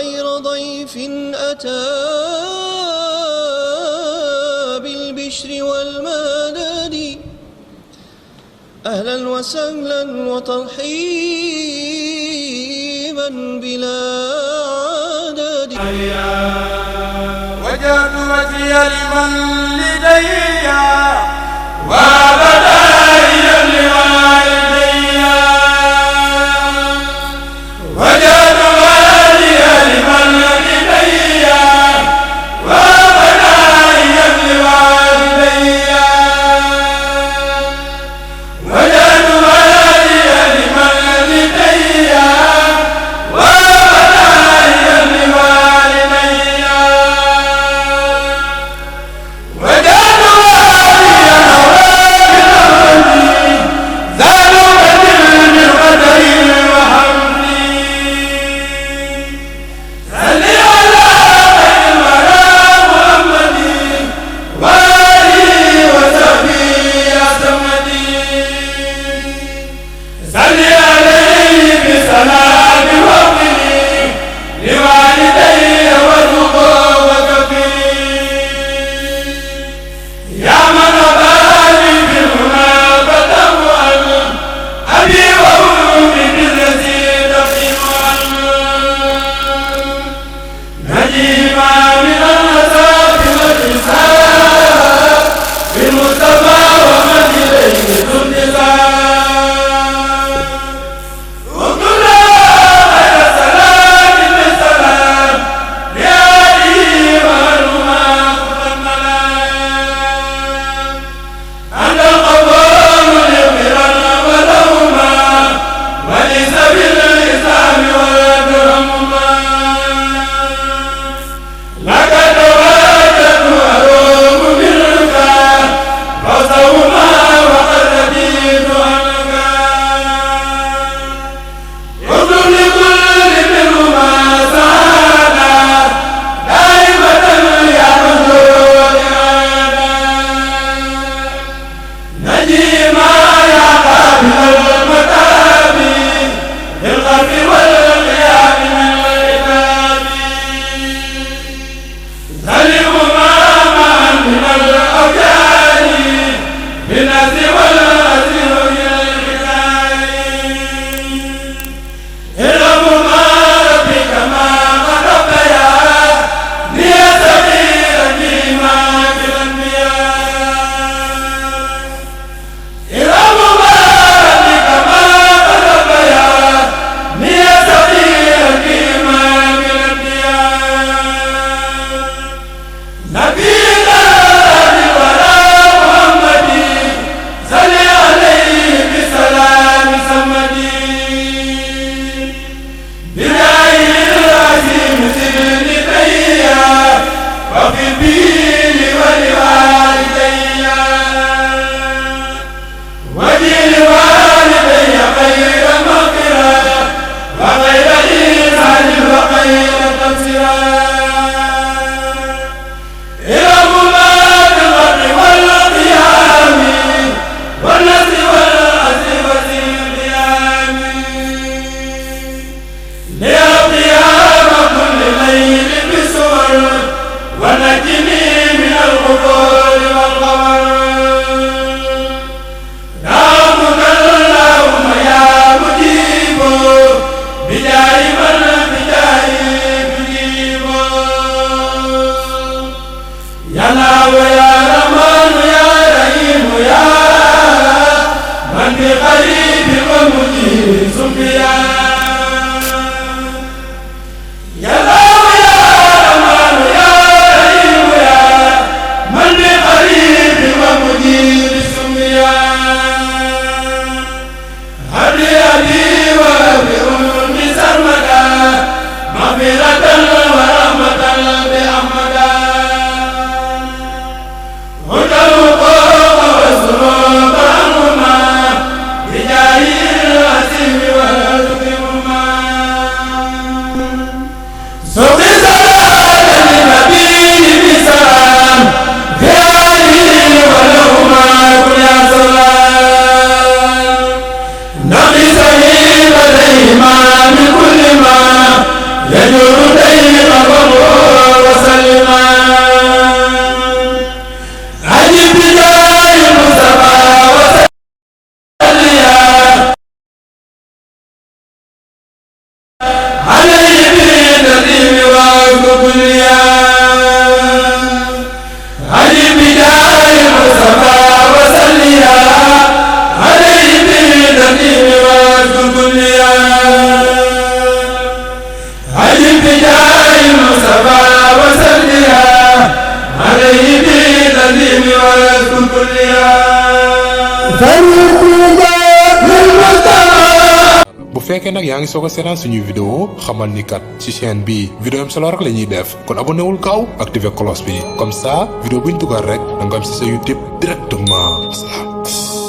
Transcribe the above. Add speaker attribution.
Speaker 1: خير ضيف أتى بالبشر والمدد أهلا وسهلا وترحيبا بلا عدد
Speaker 2: وجهت وجهي لمن لدي وبدايا لوالدي وجهت وجهي لمن لدي وبدايا لوالدي وجهت وجهي لمن لدي وبدايا لوالدي وجهت
Speaker 3: fekkee nag yaa ngi soog a seetaan suñuy vidéo xamal ni kat ci chaîne bi vidéo am solo rek la ñuy def kon abonné wul gaaw activé cloche bi comme ça vidéo buñ dugal rek da nga am ci sa YouTube directement. Salaam.